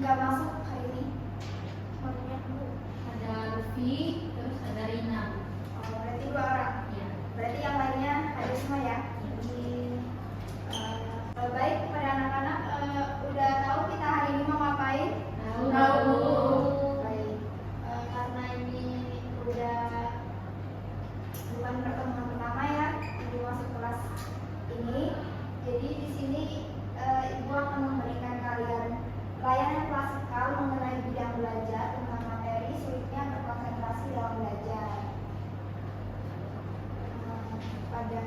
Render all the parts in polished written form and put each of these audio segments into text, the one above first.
nggak masuk hari ini? Semuanya dulu. Ada Lutfi, terus ada Rina. Oh, berarti 2 orang. Ya. Berarti yang lainnya ada semua ya. Jadi baik kepada anak-anak, udah tahu kita hari ini mau ngapain? Tahu. Baik. Karena ini udah bukan pertemuan pertama ya, ibu masuk kelas ini. Jadi di sini ibu akan memberikan kalian layanan klasikal mengenai bidang belajar tentang materi sulitnya berkonsentrasi dalam belajar. Pada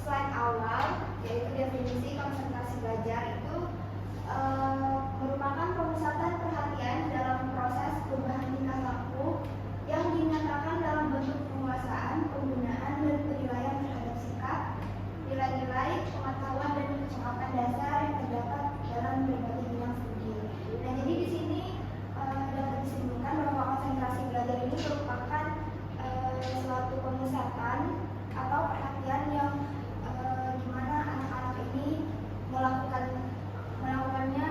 slide awal, yaitu definisi konsentrasi belajar itu merupakan pemusatan perhatian dalam proses perubahan tingkah laku yang dinyatakan dalam bentuk penguasaan, penggunaan, dan penilaian terhadap sikap, nilai-nilai, pengetahuan, dan kecakapan dasar yang terdapat dalam berbagai bidang studi. Nah, jadi di sini dapat disimpulkan bahwa konsentrasi belajar ini merupakan suatu pemusatan atau perhatian yang dimana anak-anak ini melakukannya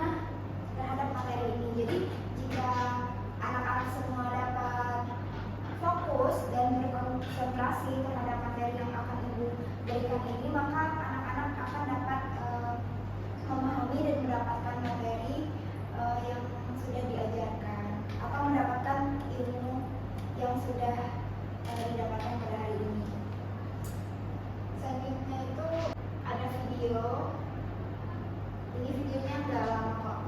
terhadap materi ini. Jadi jika anak-anak semua dapat fokus dan berkonsentrasi terhadap materi yang akan ibu berikan ini, maka anak-anak akan dapat memahami dan mendapatkan materi yang sudah diajarkan atau mendapatkan ilmu yang sudah didapatkan pada hari ini. Selanjutnya itu ada video. Ini videonya nggak lama kok.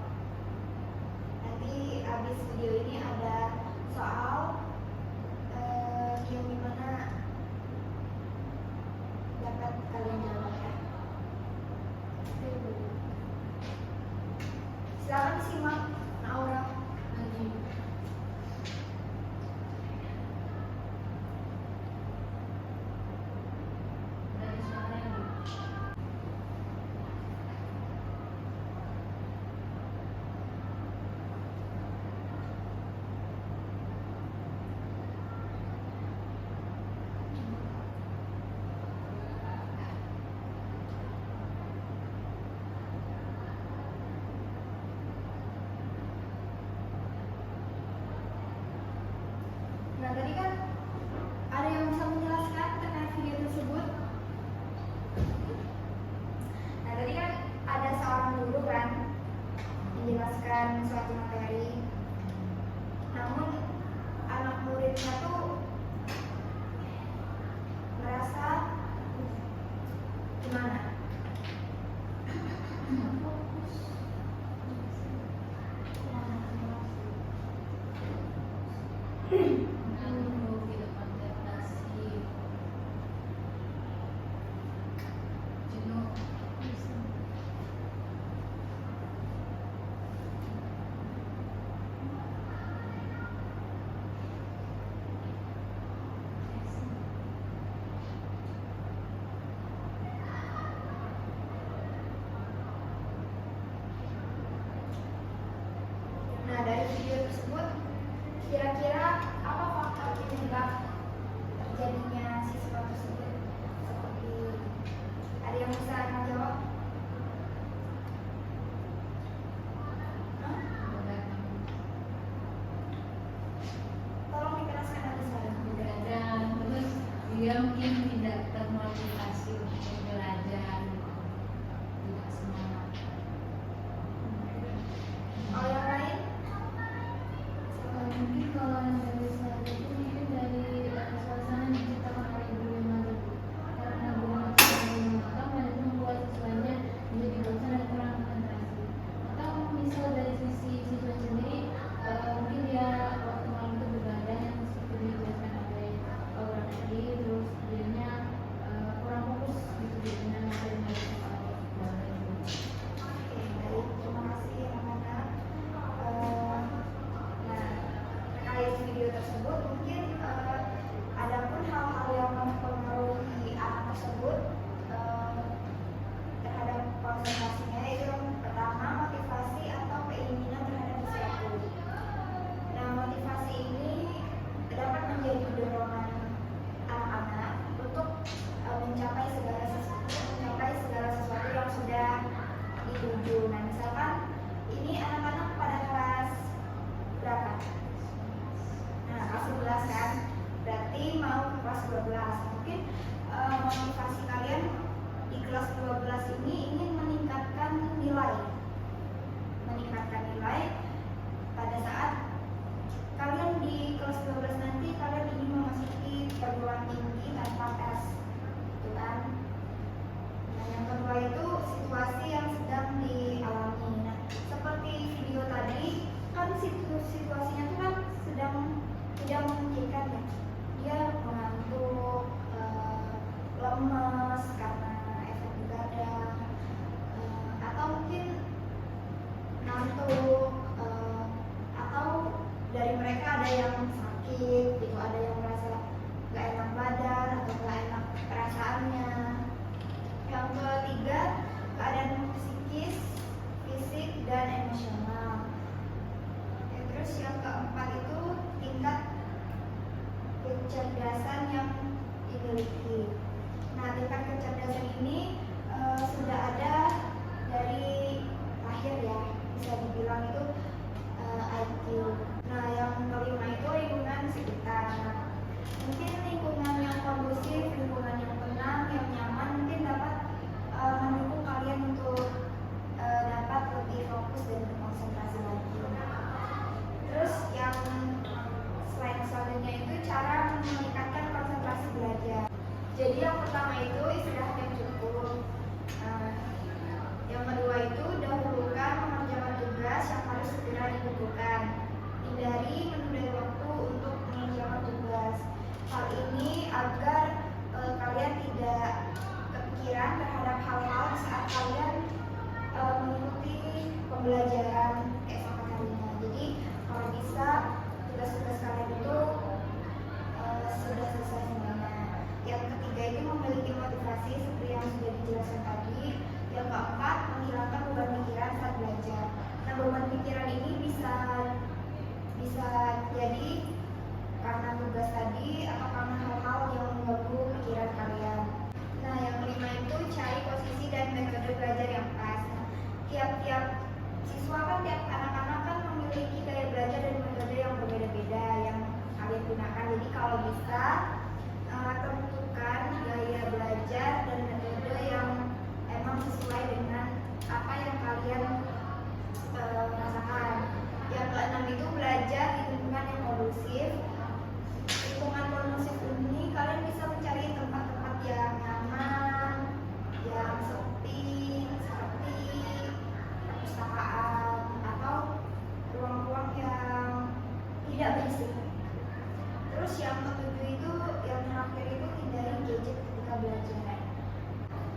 Nanti habis video ini ada soal yang dimana dapat kalian jawab ya. Silakan simak Naura. Nah, tadi kan ada yang bisa menjelaskan terkait video tersebut. Nah, tadi kan ada seorang guru kan menjelaskan suatu materi. Namun anak muridnya tuh merasa gimana? Nah, dari video tersebut kira-kira apa faktor penyebab terjadinya siswa tersebut seperti ada yang bisa menjawab? Tolong dijelaskan lagi saya. Begadang, terus dia mungkin tidak termotivasi untuk belajar, tidak semangat. Oh, yang lain? Mungkin kalau yang dari saya itu mungkin dari suasana yang diciptakan oleh guru yang ada, karena guru yang matang dan itu membuat siswanya menjadi bosan dan kurang konsentrasi. Atau misal dari sisi siswa sendiri, mungkin dia waktu malam itu begadang yang seperti dijelaskan oleh orang tadi, terus dianya kurang fokus gitu dengan materi soal Oke, baik. Terima kasih anak-anak. Nah, terkait video tersebut mungkin ada pun hal-hal yang mempengaruhi anak tersebut terhadap konsentrasinya, yaitu yang pertama motivasi atau keinginan terhadap sesuatu. Nah, motivasi ini dapat menjadi dorongan anak-anak untuk mencapai segala sesuatu yang sudah dituju. Nah, misalkan Ini anak-anak pada kelas berapa? Nah, kelas 11 kan? Berarti mau ke kelas 12. Mungkin motivasi kalian di kelas 12 ini ingin meningkatkan nilai. Meningkatkan nilai pada saat kalian di kelas 12 nanti kalian ingin memasuki perguruan tinggi tanpa tes, gitu kan? Nah, yang kedua itu situasi yang sedang dialami. Nah, seperti video tadi kan situasinya itu kan sedang tidak memungkinkan ya. Dia mengantuk, lemes karena efek begadang, atau mungkin ngantuk, atau dari mereka ada yang sakit gitu, ada yang merasa gak enak badan atau gak enak perasaannya. Yang ketiga, keadaan psikis, fisik, dan emosional. Ya, terus yang keempat itu tingkat kecerdasan yang dimiliki. Nah, tingkat kecerdasan ini sudah ada dari lahir ya, bisa dibilang itu IQ. Nah, yang kelima itu lingkungan sekitar. Mungkin lingkungan yang kondusif, lingkungan yang tenang, yang nyaman mungkin dapat mendukung kalian untuk dapat lebih fokus dan berkonsentrasi lagi. Terus yang selanjutnya itu cara meningkatkan konsentrasi belajar. Jadi yang pertama itu istirahat yang cukup. Yang kedua itu dahulukan mengerjakan tugas yang harus segera dilakukan. Hindari menunda waktu untuk mengerjakan tugas. Hal ini agar kalian tidak kepikiran terhadap hal-hal saat kalian mengikuti pembelajaran keesokan harinya. Jadi kalau bisa tugas-tugas kalian itu sudah selesai semuanya. Yang ketiga itu memiliki motivasi seperti yang sudah dijelaskan tadi. Yang keempat, menghilangkan beban pikiran saat belajar. Nah, beban pikiran ini bisa jadi karena tugas tadi atau karena hal-hal yang mengganggu pikiran kalian. Nah, yang kelima itu cari posisi dan metode belajar yang pas. Nah, tiap-tiap siswa kan, tiap anak-anak kan memiliki gaya belajar dan metode yang berbeda-beda yang kalian gunakan. Jadi kalau bisa tentukan gaya belajar dan metode yang emang sesuai dengan apa yang kalian rasakan. Yang keenam itu belajar di lingkungan yang kondusif. Lingkungan kondusif ini kalian bisa mencari tempat-tempat yang nyaman, yang sepi, seperti perpustakaan atau ruang-ruang yang tidak berisik. Terus yang ketujuh itu, yang terakhir itu hindari gadget ketika belajar.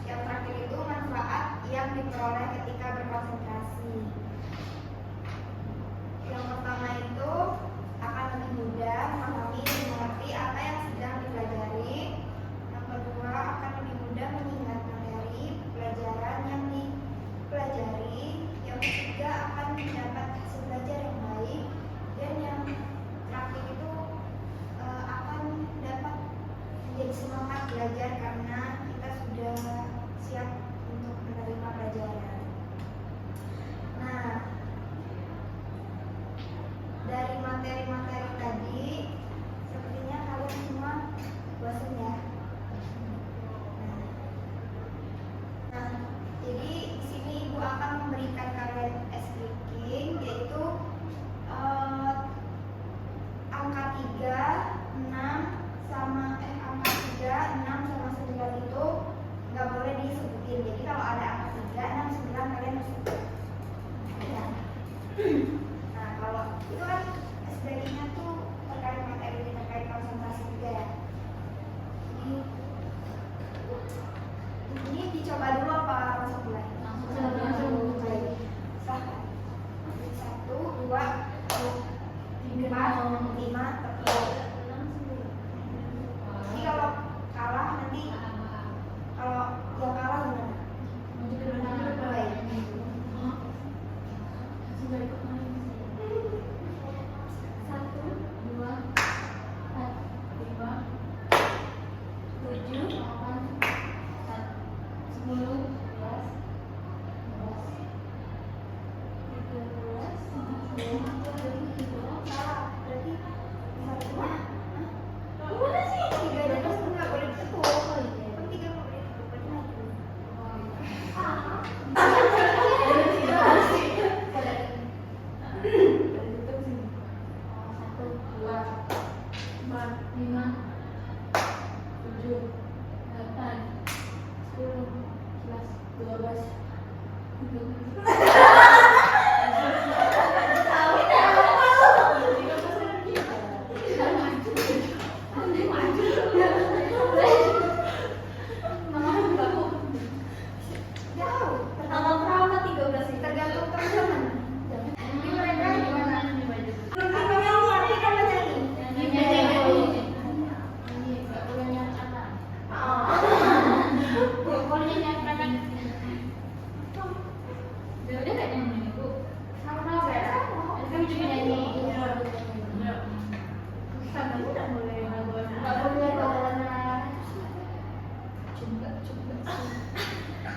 Yang terakhir itu manfaat yang diperoleh ketika berkonsentrasi. Yang pertama itu akan lebih mudah memahami dan mengerti apa yang sedang dipelajari. Yang kedua akan lebih mudah mengingat materi pelajaran yang dipelajari. Yang ketiga akan mendapat hasil belajar yang baik. Dan yang terakhir itu akan dapat menjadi semangat belajar karena kita sudah siap untuk menerima pelajaran. Nah, dari materi-materi tadi sepertinya kalian semua bosan ya. Nah, Jauh. Tanggal berapa 13 itu? Tergantung teman-teman. Jadi mereka gimana? Belum nyanyi, nanti kan nyanyi. Nggak boleh nyanyi anak. Oh. Nggak boleh nyanyi anak. Udah nggak nyanyi Bu? Sama-sama ya. Kami juga nyanyi. Sama tidak boleh lagu anak. Nggak boleh bawa anak.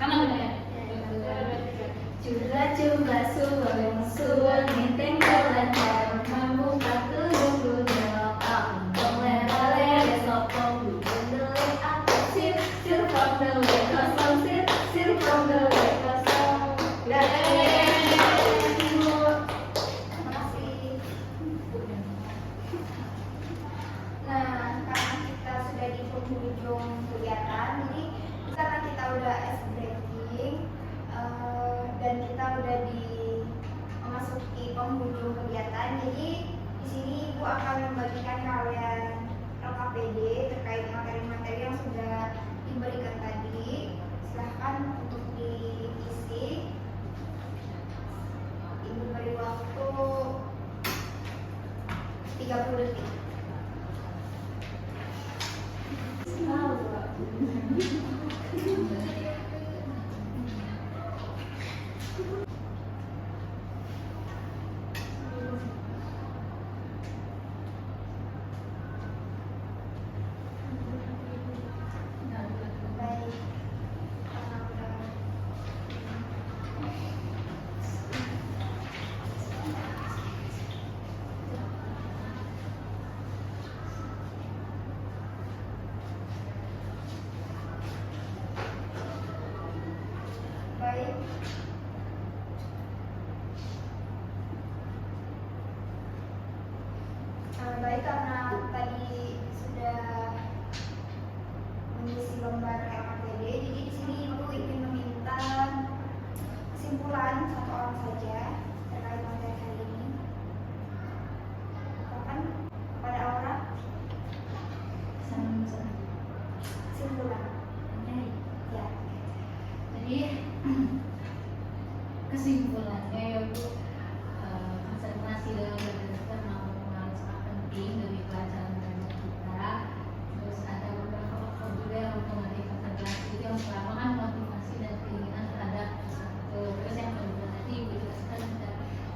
Karena udah ya. Coba suang nginteng kelancar membuka tudung-tudung lere sopong dulu aku sir from the way kosong sir from the way kosong Makasih. Nah, karena kita sudah di penghujung kegiatan, jadi karena kita udah ice breaking dan kita udah memasuki penghujung kegiatan, jadi di sini Ibu akan membagikan kalian LKPD terkait materi-materi yang sudah diberikan tadi. Silahkan untuk diisi. Ibu beri waktu 30 detik. Baik. Karena udah baik. Baik, karena tadi sudah mengisi lembar LKPD, jadi di sini Ibu ingin meminta kesimpulan satu orang saja terkait materi hari ini. Silakan kepada Aura, kesimpulan. Ya. Jadi kesimpulannya ya Bu, konsentrasi dalam belajar merupakan sangat penting bagi pelajaran belajar kita. Terus ada beberapa faktor juga yang mempengaruhi konsentrasi, itu yang pertama kan motivasi dan keinginan terhadap sesuatu. Terus yang kedua tadi Ibu jelaskan ada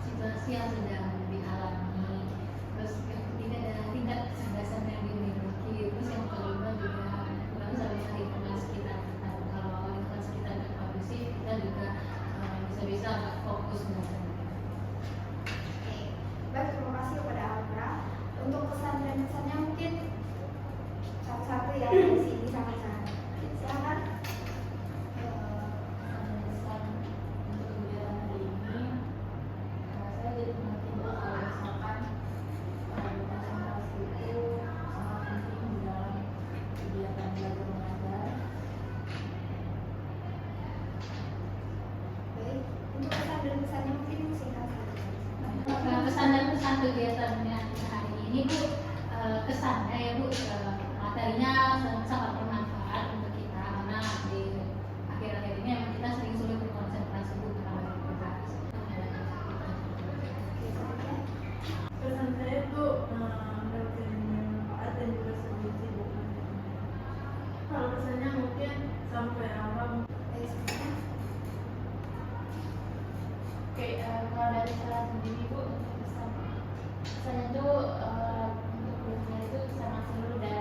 situasi yang sedang dialami. Terus yang ketiga adalah tingkat kecerdasan yang dimiliki. Terus yang kelima juga bukan saja lingkungan sekitar kita. Kalau lingkungan sekitar tidak kondusif, kita juga bisa nggak fokus belajar. Oke. Baik, terima kasih kepada Aura. Untuk pesan dan kesannya mungkin satu-satu ya dari sini sampai sana. Silakan. Pesan untuk kegiatan hari ini, saya jadi mengerti bahwa kalau misalkan konsentrasi itu sangat penting di dalam kegiatan belajar mengajar. Baik. Untuk pesan dan kesannya mungkin singkat saja. Pesan dan pesan kegiatannya hari ini Bu, kesannya ya Bu, materinya sangat bermanfaat untuk kita karena di akhir-akhir ini memang kita sering sulit berkonsentrasi Bu karena banyak tugas. Oke, selanjutnya. pesan saya tuh mendapatkan manfaat dan juga sedikit sibuk. Kalau pesannya mungkin sampai awam. Baik, selanjutnya. Oke, kalau dari saya sendiri Bu, untuk pesannya itu untuk kuliahnya itu sangat seru dan